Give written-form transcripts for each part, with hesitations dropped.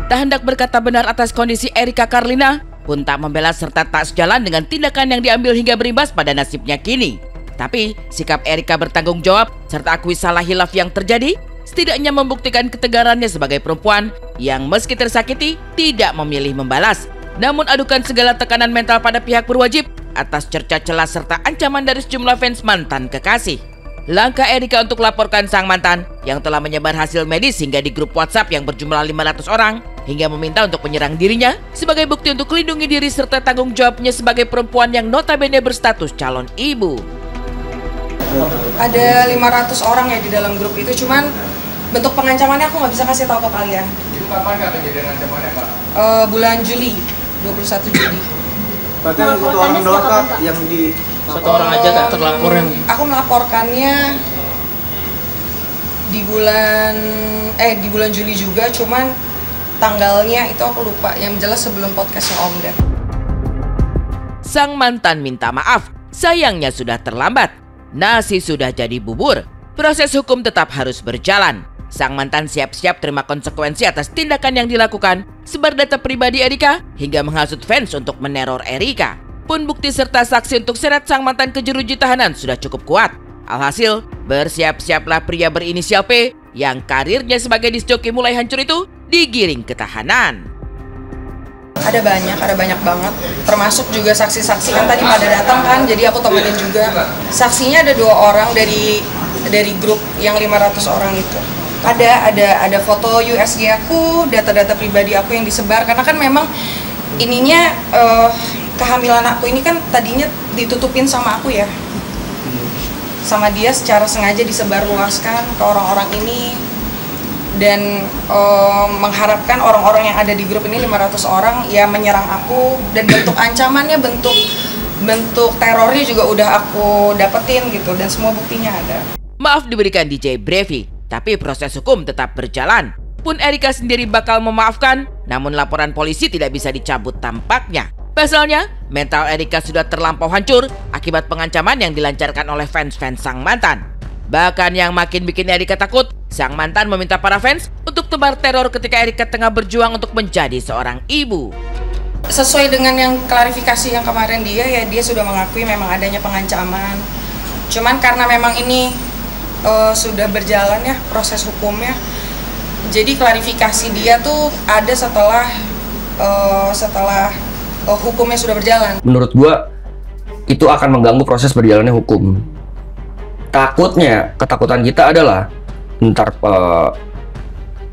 tak hendak berkata benar atas kondisi Erika Karlina, pun tak membela serta tak sejalan dengan tindakan yang diambil hingga berimbas pada nasibnya kini. Tapi sikap Erika bertanggung jawab serta akui salah hilaf yang terjadi setidaknya membuktikan ketegarannya sebagai perempuan yang meski tersakiti tidak memilih membalas, namun adukan segala tekanan mental pada pihak berwajib atas cerca celah serta ancaman dari sejumlah fans mantan kekasih. Langkah Erika untuk laporkan sang mantan yang telah menyebar hasil medis hingga di grup WhatsApp yang berjumlah 500 orang hingga meminta untuk menyerang dirinya sebagai bukti untuk melindungi diri serta tanggung jawabnya sebagai perempuan yang notabene berstatus calon ibu. Ada 500 orang ya di dalam grup itu, cuman bentuk pengancamannya aku nggak bisa kasih tahu ke kalian. Itu kapan Kak kejadian ancamannya Kak? Bulan Juli, 21 Juli. Berarti satu orang doang Kak yang di... Satu orang aja Kak terlapor yang... Aku melaporkannya di bulan Juli juga, cuman tanggalnya itu aku lupa. Yang jelas sebelum podcastnya Om Ded. Sang mantan minta maaf, sayangnya sudah terlambat. Nasi sudah jadi bubur. Proses hukum tetap harus berjalan. Sang mantan siap-siap terima konsekuensi atas tindakan yang dilakukan, sebar data pribadi Erika hingga menghasut fans untuk meneror Erika. Pun bukti serta saksi untuk seret sang mantan ke jeruji tahanan sudah cukup kuat. Alhasil, bersiap-siaplah pria berinisial P yang karirnya sebagai disc jockey mulai hancur itu digiring ke tahanan. Ada banyak banget. Termasuk juga saksi-saksi kan tadi pada datang kan, jadi aku temenin juga. Saksinya ada 2 orang dari grup yang 500 orang itu. Ada foto USG aku, data-data pribadi aku yang disebar karena kan memang ininya kehamilan aku ini kan tadinya ditutupin sama aku ya. Sama dia secara sengaja disebarluaskan ke orang-orang ini dan mengharapkan orang-orang yang ada di grup ini 500 orang ya menyerang aku, dan bentuk ancamannya, bentuk terornya juga udah aku dapetin gitu, dan semua buktinya ada. Maaf diberikan DJ Brevi, tapi proses hukum tetap berjalan. Pun Erika sendiri bakal memaafkan, namun laporan polisi tidak bisa dicabut tampaknya. Pasalnya, mental Erika sudah terlampau hancur akibat pengancaman yang dilancarkan oleh fans-fans sang mantan. Bahkan yang makin bikin Erika takut, sang mantan meminta para fans untuk tebar teror ketika Erika tengah berjuang untuk menjadi seorang ibu. Sesuai dengan yang klarifikasi yang kemarin dia sudah mengakui memang adanya pengancaman. Cuman karena memang ini sudah berjalan ya proses hukumnya, jadi klarifikasi dia tuh ada setelah hukumnya sudah berjalan. Menurut gua itu akan mengganggu proses berjalannya hukum. Ketakutan kita adalah ntar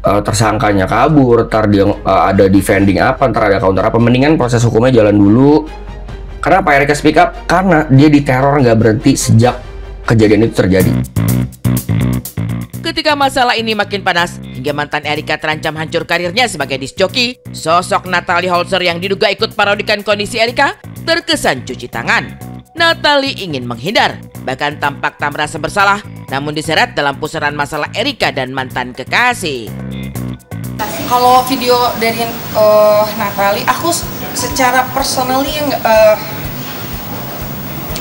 tersangkanya kabur, ntar dia ada defending apa, ntar ada counter apa. Mendingan proses hukumnya jalan dulu. Karena Pak Erika speak up karena dia diteror nggak berhenti sejak kejadian itu terjadi. Ketika masalah ini makin panas hingga mantan Erika terancam hancur karirnya sebagai disc jockey, sosok Natalie Holzer yang diduga ikut parodikan kondisi Erika terkesan cuci tangan. Natalie ingin menghindar, bahkan tampak tak merasa bersalah, namun diseret dalam pusaran masalah Erika dan mantan kekasih. Kalau video dari Natalie, aku secara personally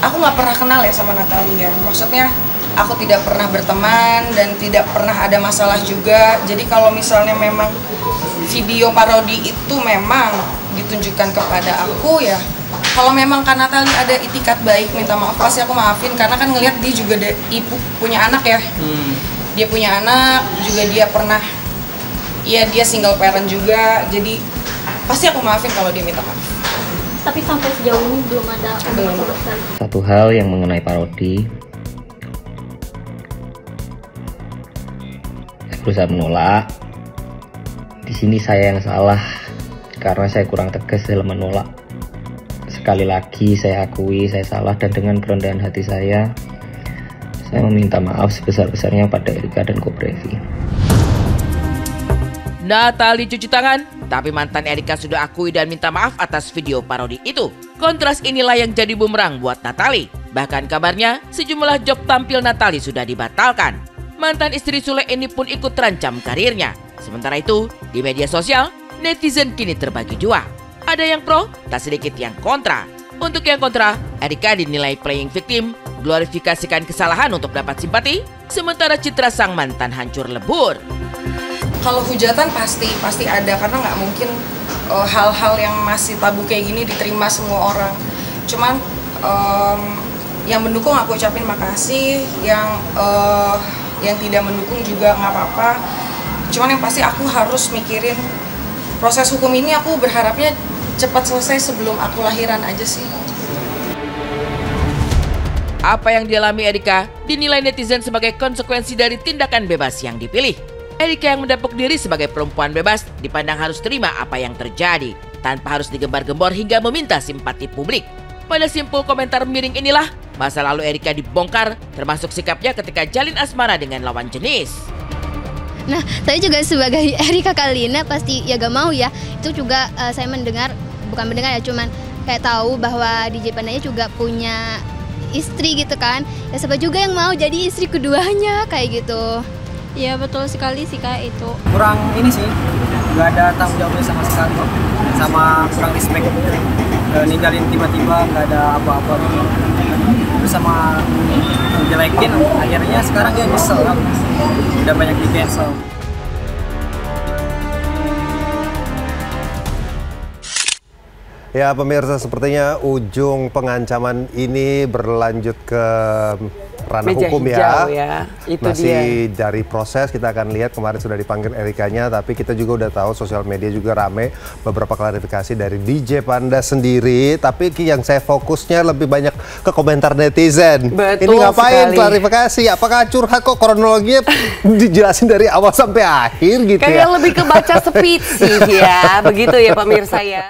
aku nggak pernah kenal ya sama Natalie ya. Maksudnya aku tidak pernah berteman dan tidak pernah ada masalah juga. Jadi kalau misalnya memang video parodi itu memang ditunjukkan kepada aku ya, kalau memang kan Natalie ada itikat baik minta maaf, pasti aku maafin. Karena kan ngelihat dia juga ibu punya anak ya. Dia punya anak juga, dia pernah dia single parent juga. Jadi pasti aku maafin kalau dia minta maaf. Tapi sampai sejauh ini belum ada sama sekali. Satu hal yang mengenai parodi, saya berusaha menolak. Di sini saya yang salah karena saya kurang tegas dalam menolak. Sekali lagi saya akui saya salah, dan dengan kerendahan hati saya meminta maaf sebesar-besarnya pada Erika dan Ko Brevi. Natalie cuci tangan, tapi mantan Erika sudah akui dan minta maaf atas video parodi itu. Kontras inilah yang jadi bumerang buat Natalie. Bahkan kabarnya sejumlah job tampil Natalie sudah dibatalkan. Mantan istri Sule ini pun ikut terancam karirnya. Sementara itu, di media sosial, netizen kini terbagi dua. Ada yang pro, tak sedikit yang kontra. Untuk yang kontra, Erika dinilai playing victim, glorifikasikan kesalahan untuk dapat simpati, sementara citra sang mantan hancur lebur. Kalau hujatan pasti ada, karena nggak mungkin hal-hal yang masih tabu kayak gini diterima semua orang. Cuman yang mendukung aku ucapin makasih, yang tidak mendukung juga nggak apa-apa. Cuman yang pasti aku harus mikirin proses hukum ini, aku berharapnya cepat selesai sebelum aku lahiran aja sih. Apa yang dialami Erika dinilai netizen sebagai konsekuensi dari tindakan bebas yang dipilih. Erika yang mendapuk diri sebagai perempuan bebas dipandang harus terima apa yang terjadi, tanpa harus digembar-gembor hingga meminta simpati publik. Pada simpul komentar miring inilah, masa lalu Erika dibongkar, termasuk sikapnya ketika jalin asmara dengan lawan jenis. Nah, saya juga sebagai Erika Karlina pasti ya gak mau ya. Itu juga saya bukan mendengar ya, cuman kayak tahu bahwa DJ Pandanya juga punya istri gitu kan. Ya siapa juga yang mau jadi istri keduanya kayak gitu. Ya betul sekali sih Kak itu. Kurang ini sih, nggak ada tanggung jawabnya sama sekali kok. Sama kurang respect. Ninggalin tiba-tiba nggak ada apa-apa gitu. Terus sama menjelekin, akhirnya sekarang dia nyesel kan. Udah banyak di cancel. Ya pemirsa, sepertinya ujung pengancaman ini berlanjut ke ranah meja hukum hijau, ya. Itu masih dia. dari proses, kita akan lihat kemarin sudah dipanggil Erikanya, tapi kita juga udah tahu sosial media juga rame beberapa klarifikasi dari DJ Panda sendiri, tapi yang saya fokusnya lebih banyak ke komentar netizen. Betul ini ngapain sekali. klarifikasi? Apakah curhat kok, kronologinya dijelasin dari awal sampai akhir gitu Kayak ya? lebih ke baca speech sih ya, begitu ya pemirsa ya.